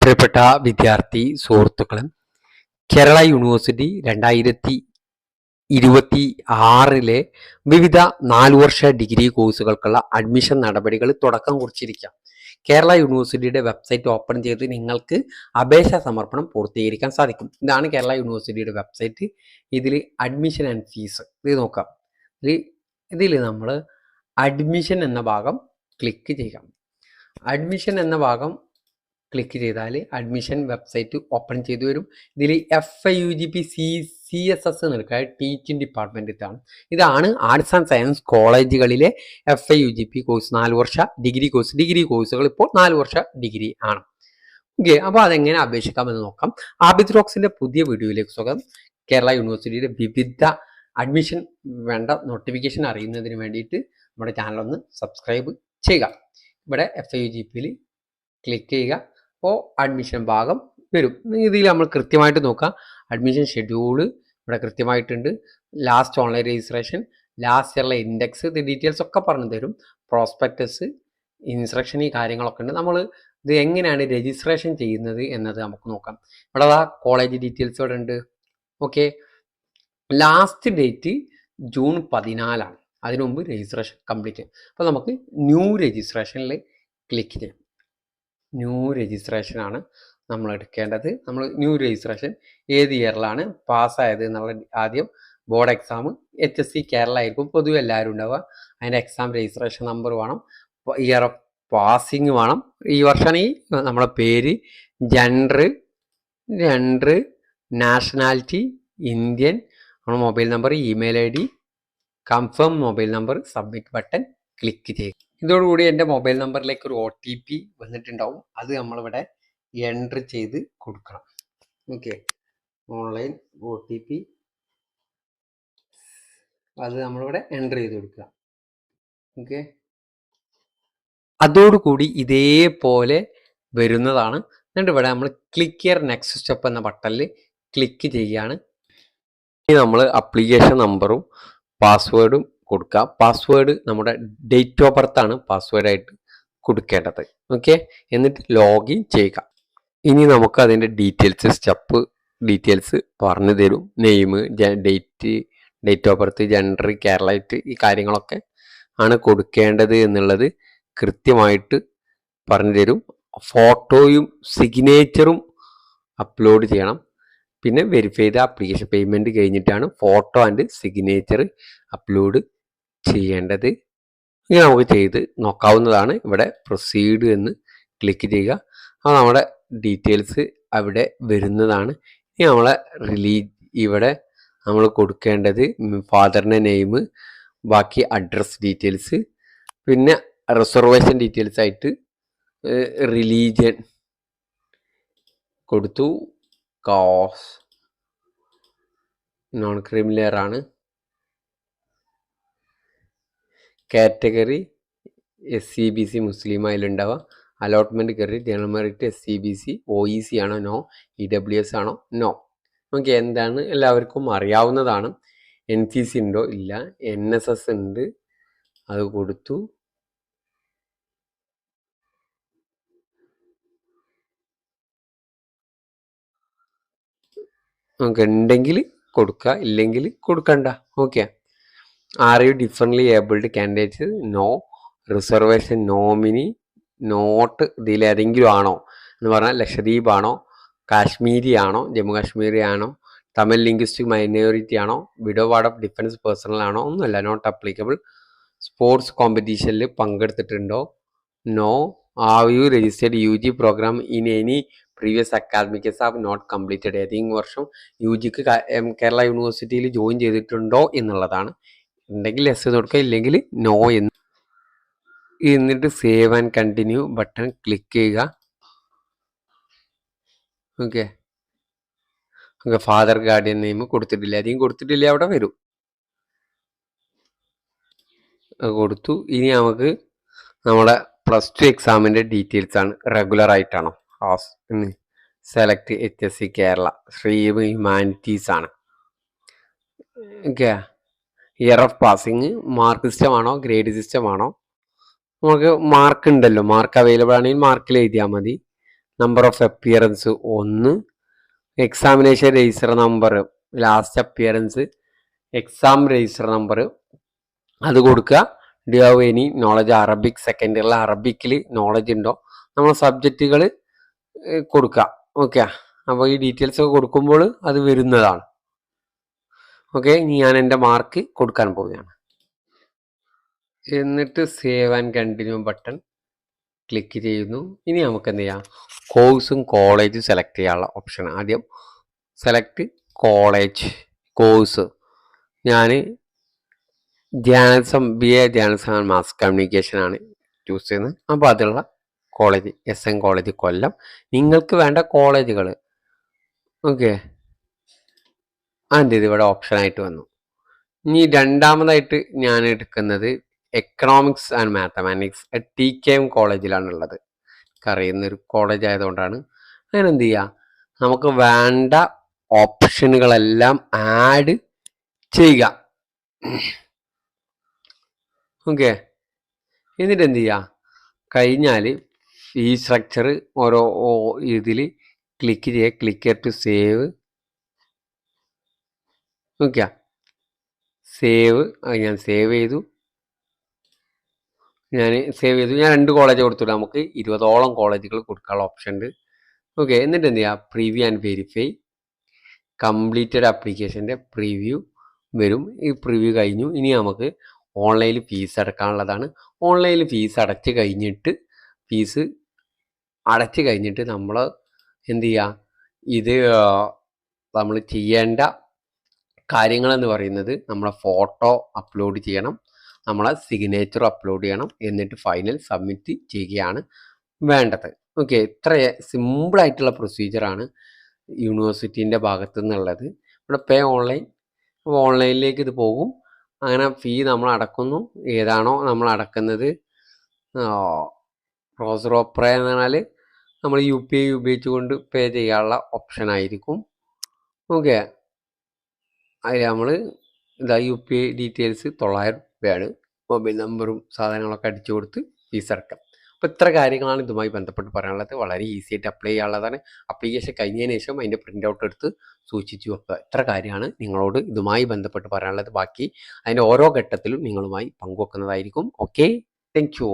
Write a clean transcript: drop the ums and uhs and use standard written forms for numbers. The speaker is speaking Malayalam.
പ്രിയപ്പെട്ട വിദ്യാർത്ഥി സുഹൃത്തുക്കളും, കേരള യൂണിവേഴ്സിറ്റി 2026 വിവിധ 4 വർഷ ഡിഗ്രി കോഴ്സുകൾക്കുള്ള അഡ്മിഷൻ നടപടികൾ തുടക്കം കുറിച്ചിരിക്കാം. കേരള യൂണിവേഴ്സിറ്റിയുടെ വെബ്സൈറ്റ് ഓപ്പൺ ചെയ്ത് നിങ്ങൾക്ക് അപേക്ഷാ സമർപ്പണം പൂർത്തീകരിക്കാൻ സാധിക്കും. ഇതാണ് കേരള യൂണിവേഴ്സിറ്റിയുടെ വെബ്സൈറ്റ്. ഇതിൽ അഡ്മിഷൻ ആൻഡ് ഫീസ് ഇത് നോക്കാം. ഇതിൽ നമ്മൾ അഡ്മിഷൻ എന്ന ഭാഗം ക്ലിക്ക് ചെയ്യാം. അഡ്മിഷൻ എന്ന ഭാഗം ക്ലിക്ക് ചെയ്താൽ അഡ്മിഷൻ വെബ്സൈറ്റ് ഓപ്പൺ ചെയ്തു വരും. ഇതിൽ FIUGP CSS നിൽക്കുക ടീച്ചിങ് ഡിപ്പാർട്ട്മെൻറ്റാണ്. ഇതാണ് ആർട്സ് ആൻഡ് സയൻസ് കോളേജുകളിലെ FIUGP കോഴ്സ് 4 വർഷ ഡിഗ്രി കോഴ്സ്. ഡിഗ്രി കോഴ്സുകൾ ഇപ്പോൾ 4 വർഷ ഡിഗ്രി ആണ്. ഓക്കെ, അപ്പോൾ അതെങ്ങനെ അപേക്ഷിക്കാമെന്ന് നോക്കാം. ആബിദ് റോക്സിന്റെ പുതിയ വീഡിയോയിലേക്ക് സ്വാഗതം. കേരള യൂണിവേഴ്സിറ്റിയുടെ വിവിധ അഡ്മിഷൻ വേണ്ട നോട്ടിഫിക്കേഷൻ അറിയുന്നതിന് വേണ്ടിയിട്ട് നമ്മുടെ ചാനൽ ഒന്ന് സബ്സ്ക്രൈബ് ചെയ്യുക. ഇവിടെ FIUGPയിൽ ക്ലിക്ക് ചെയ്യുക. അപ്പോൾ അഡ്മിഷൻ ഭാഗം വരും. ഇതിൽ നമ്മൾ കൃത്യമായിട്ട് നോക്കാം. അഡ്മിഷൻ ഷെഡ്യൂള് ഇവിടെ കൃത്യമായിട്ടുണ്ട്. ലാസ്റ്റ് ഓൺലൈൻ രജിസ്ട്രേഷൻ, ലാസ്റ്റ് ഇയറിലെ ഇൻഡെക്സ്, ഇത് ഡീറ്റെയിൽസ് ഒക്കെ പറഞ്ഞു തരും. പ്രോസ്പെക്ടസ്, ഇൻസ്ട്രക്ഷൻ, ഈ കാര്യങ്ങളൊക്കെ ഉണ്ട്. നമ്മൾ ഇത് എങ്ങനെയാണ് രജിസ്ട്രേഷൻ ചെയ്യുന്നത് എന്നത് നമുക്ക് നോക്കാം. ഇവിടെ കോളേജ് ഡീറ്റെയിൽസ് ഇവിടെ ഉണ്ട്. ഓക്കെ, ലാസ്റ്റ് ഡേറ്റ് ജൂൺ 14 അതിനു മുമ്പ് രജിസ്ട്രേഷൻ കംപ്ലീറ്റ്. അപ്പോൾ നമുക്ക് ന്യൂ രജിസ്ട്രേഷനിൽ ക്ലിക്ക് ചെയ്യാം. ന്യൂ രജിസ്ട്രേഷനാണ് നമ്മൾ എടുക്കേണ്ടത്. നമ്മൾ ന്യൂ രജിസ്ട്രേഷൻ ഏത് ഇയറിലാണ് പാസ്സായത് എന്നുള്ള ആദ്യം ബോർഡ് എക്സാം HSC കേരള ആയിരിക്കും പൊതുവെ എല്ലാവരും ഉണ്ടാവുക. അതിൻ്റെ എക്സാം രജിസ്ട്രേഷൻ നമ്പർ വേണം, ഇയർ ഓഫ് പാസിങ് വേണം. ഈ വർഷമാണെങ്കിൽ നമ്മളെ പേര്, ജെൻഡർ, നാഷണാലിറ്റി ഇന്ത്യൻ, നമ്മുടെ mobile number, email ID, confirm mobile number, submit button click ചെയ്യുക. ഇതോടുകൂടി എൻ്റെ മൊബൈൽ നമ്പറിലേക്ക് ഒരു OTP വന്നിട്ടുണ്ടാവും. അത് നമ്മളിവിടെ എൻ്റർ ചെയ്ത് കൊടുക്കണം. ഓക്കെ, ഓൺലൈൻ OTP അത് നമ്മളിവിടെ എൻ്റർ ചെയ്ത് കൊടുക്കുക. ഓക്കെ, അതോടുകൂടി ഇതേപോലെ വരുന്നതാണ്. എന്നിട്ട് ഇവിടെ നമ്മൾ ക്ലിക്ക് ഹിയർ നെക്സ്റ്റ് സ്റ്റെപ്പ് എന്ന ബട്ടണിൽ ക്ലിക്ക് ചെയ്യുകയാണ്. ഇനി നമ്മൾ അപ്ലിക്കേഷൻ നമ്പറും പാസ്വേഡും കൊടുക്കുക. പാസ്വേഡ് നമ്മുടെ ഡേറ്റ് ഓഫ് ബർത്ത് ആണ് പാസ്വേഡായിട്ട് കൊടുക്കേണ്ടത്. ഓക്കെ, എന്നിട്ട് ലോഗിൻ ചെയ്യുക. ഇനി നമുക്ക് അതിൻ്റെ സ്റ്റെപ്പ് ഡീറ്റെയിൽസ് പറഞ്ഞു തരും. Name, date of birth, gender, Keralite, ഈ കാര്യങ്ങളൊക്കെ ആണ് കൊടുക്കേണ്ടത് എന്നുള്ളത് കൃത്യമായിട്ട് പറഞ്ഞു തരും. ഫോട്ടോയും സിഗ്നേച്ചറും അപ്ലോഡ് ചെയ്യണം. പിന്നെ വെരിഫൈ ചെയ്ത ആപ്ലിക്കേഷൻ പേയ്മെൻറ്റ് കഴിഞ്ഞിട്ടാണ് ഫോട്ടോ ആൻഡ് സിഗ്നേച്ചർ അപ്ലോഡ് ചെയ്യേണ്ടത്. ഇങ്ങനെ നമുക്ക് ചെയ്ത് നോക്കാവുന്നതാണ്. ഇവിടെ പ്രൊസീഡ് എന്ന് ക്ലിക്ക് ചെയ്യുക. അപ്പോൾ നമ്മുടെ ഡീറ്റെയിൽസ് അവിടെ വരുന്നതാണ്. ഇനി നമ്മളെ ഇവിടെ നമ്മൾ കൊടുക്കേണ്ടത് ഫാദറിൻ്റെ നെയിം, ബാക്കി അഡ്രസ് ഡീറ്റെയിൽസ്, പിന്നെ റിസർവേഷൻ ഡീറ്റെയിൽസ് ആയിട്ട് റിലീജിയൻ കൊടുത്തു. കോസ് നോൺ ക്രിമിനൽ ആണ്. കാറ്റഗറി SCBC മുസ്ലിം അതിലുണ്ടാവുക. അലോട്ട്മെൻറ്റ് കയറി ജനറൽ മെറിറ്റ് SCBC OEC ആണോ നോ, EWS ആണോ നോ. നമുക്ക് എന്താണ് എല്ലാവർക്കും അറിയാവുന്നതാണ്. NCC ഉണ്ടോ ഇല്ല, NSS ഉണ്ട്, അത് കൊടുത്തു. നമുക്ക് ഉണ്ടെങ്കിൽ കൊടുക്കുക, ഇല്ലെങ്കിൽ കൊടുക്കണ്ട. Okay, are you differently abled candidates no, reservation nominee not, ഇതിലേതെങ്കിലും ആണോ എന്ന് പറഞ്ഞാൽ ലക്ഷദ്വീപ് ആണോ, കാശ്മീരി ആണോ, ജമ്മു കാശ്മീരി ആണോ, തമിഴ് ലിംഗ്വിസ്റ്റിക് മൈനോറിറ്റി ആണോ, widow ward of defence personnel ആണോ, ഒന്നുമല്ല, നോട്ട് അപ്ലിക്കബിൾ. സ്പോർട്സ് കോമ്പറ്റീഷനിൽ പങ്കെടുത്തിട്ടുണ്ടോ no. Are you registered UG programme in any previous academic years have not completed, ഏതെങ്കിലും വർഷം UGക്ക് കേരള യൂണിവേഴ്സിറ്റിയിൽ ജോയിൻ ചെയ്തിട്ടുണ്ടോ എന്നുള്ളതാണ്. ഉണ്ടെങ്കിൽ യെസ് കൊടുക്കുക, ഇല്ലെങ്കിൽ നോ എന്ന്. എന്നിട്ട് save and continue button click ചെയ്യുക. ഓക്കെ, ഫാദർ ഗാർഡിയൻ നെയിം കൊടുത്തിട്ടില്ല, അധികം കൊടുത്തിട്ടില്ല, അവിടെ വരും. കൊടുത്തു. ഇനി നമുക്ക് നമ്മുടെ +2 എക്സാമിൻ്റെ ഡീറ്റെയിൽസ് ആണ്. റെഗുലർ ആയിട്ടാണോ select HSC Kerala, stream humanities ആണ്. Okay, year of passing, mark system ആണോ ഗ്രേഡ് സിസ്റ്റം ആണോ. നമുക്ക് മാർക്ക് ഉണ്ടല്ലോ, മാർക്ക് അവൈലബിൾ ആണെങ്കിൽ മാർക്കിൽ എഴുതിയാൽ മതി. Number of appearance 1, examination register number, last appearance, exam register number അത് കൊടുക്കുക. Do have any knowledge Arabic, second ഇയറിൽ അറബിക്കിൽ നോളജ് ഉണ്ടോ, നമ്മൾ സബ്ജക്റ്റുകൾ കൊടുക്കുക. ഓക്കെ, അപ്പോൾ ഈ ഡീറ്റെയിൽസ് ഒക്കെ കൊടുക്കുമ്പോൾ അത് വരുന്നതാണ്. ഓക്കെ, ഇനി ഞാൻ എൻ്റെ മാർക്ക് കൊടുക്കാൻ പോവുകയാണ്. എന്നിട്ട് save and continue button click ചെയ്യുന്നു. ഇനി നമുക്ക് എന്ത് ചെയ്യാം, കോഴ്സും കോളേജും സെലക്ട് ചെയ്യാനുള്ള ഓപ്ഷൻ. ആദ്യം സെലക്ട് കോളേജ്, കോഴ്സ്. ഞാൻ journalism, BA journalism and mass communication ആണ് ചൂസ് ചെയ്യുന്നത്. അപ്പോൾ അതിലുള്ള കോളേജ് SM കോളേജ് കൊല്ലം. നിങ്ങൾക്ക് വേണ്ട കോളേജുകൾ ഓക്കെ അതിൻ്റെ ഇത് ഇവിടെ ഓപ്ഷനായിട്ട് വന്നു. ഇനി രണ്ടാമതായിട്ട് ഞാൻ എടുക്കുന്നത് എക്കണോമിക്സ് ആൻഡ് മാത്തമാറ്റിക്സ് TKM കോളേജിലാണുള്ളത്. അറിയുന്നൊരു കോളേജ് ആയതുകൊണ്ടാണ്. അങ്ങനെ എന്ത് ചെയ്യുക, നമുക്ക് വേണ്ട ഓപ്ഷനുകളെല്ലാം ആഡ് ചെയ്യുക. ഓക്കെ, എന്നിട്ട് എന്ത് ചെയ്യുക, കഴിഞ്ഞാൽ ഈ സ്ട്രക്ചർ ഓരോ ഇതിൽ ക്ലിക്ക് ചെയ്യുക. Click to save. Okay, save. ഞാൻ സേവ് ചെയ്തു. ഞാൻ 2 കോളേജ് കൊടുത്തിട്ട് നമുക്ക് 20ഓളം കോളേജുകൾ കൊടുക്കാനുള്ള ഓപ്ഷൻ ഉണ്ട്. ഓക്കെ, എന്നിട്ട് എന്ത് ചെയ്യുക, പ്രീവ്യൂ ആൻഡ് വെരിഫൈ. കംപ്ലീറ്റഡ് ആപ്ലിക്കേഷൻ്റെ പ്രിവ്യൂ വരും. ഈ പ്രിവ്യൂ കഴിഞ്ഞു. ഇനി നമുക്ക് ഓൺലൈനിൽ ഫീസ് അടക്കാനുള്ളതാണ്. ഓൺലൈനിൽ ഫീസ് അടച്ച് കഴിഞ്ഞിട്ട് നമ്മൾ എന്ത് ചെയ്യുക, ഇത് നമ്മൾ ചെയ്യേണ്ട കാര്യങ്ങളെന്ന് പറയുന്നത് നമ്മളെ ഫോട്ടോ അപ്ലോഡ് ചെയ്യണം, നമ്മളെ സിഗ്നേച്ചർ അപ്ലോഡ് ചെയ്യണം, എന്നിട്ട് ഫൈനൽ സബ്മിറ്റ് ചെയ്യുകയാണ് വേണ്ടത്. ഓക്കെ, ഇത്ര സിമ്പിളായിട്ടുള്ള പ്രൊസീജിയറാണ് യൂണിവേഴ്സിറ്റീൻ്റെ ഭാഗത്തു നിന്നുള്ളത്. ഇവിടെ പേ ഓൺലൈൻ, ഓൺലൈനിലേക്ക് ഇത് പോകും. അങ്ങനെ ഫീ നമ്മൾ അടക്കുന്നു. ഏതാണോ നമ്മൾ അടക്കുന്നത്, ബ്രൗസർ ഓപ്പറ എന്ന് പറഞ്ഞാൽ നമ്മൾ UPI ഉപയോഗിച്ചുകൊണ്ട് പേ ചെയ്യാനുള്ള ഓപ്ഷൻ ആയിരിക്കും. ഓക്കെ, അതിൽ നമ്മൾ UPI ഡീറ്റെയിൽസ് 900 രൂപയാണ്. മൊബൈൽ നമ്പറും സാധനങ്ങളൊക്കെ അടിച്ചു കൊടുത്ത് ഫീസ് അടക്കാം. അപ്പോൾ ഇത്ര കാര്യങ്ങളാണ് ഇതുമായി ബന്ധപ്പെട്ട് പറയാനുള്ളത്. വളരെ ഈസി ആയിട്ട് അപ്ലൈ ചെയ്യാനുള്ളതാണ്. അപ്ലിക്കേഷൻ കഴിഞ്ഞതിന് ശേഷം അതിൻ്റെ പ്രിൻ്റ് ഔട്ട് എടുത്ത് സൂക്ഷിച്ചു വെക്കുക. ഇത്ര കാര്യമാണ് നിങ്ങളോട് ഇതുമായി ബന്ധപ്പെട്ട് പറയാനുള്ളത്. ബാക്കി അതിൻ്റെ ഓരോ ഘട്ടത്തിലും നിങ്ങളുമായി പങ്കുവെക്കുന്നതായിരിക്കും. Okay, thank you.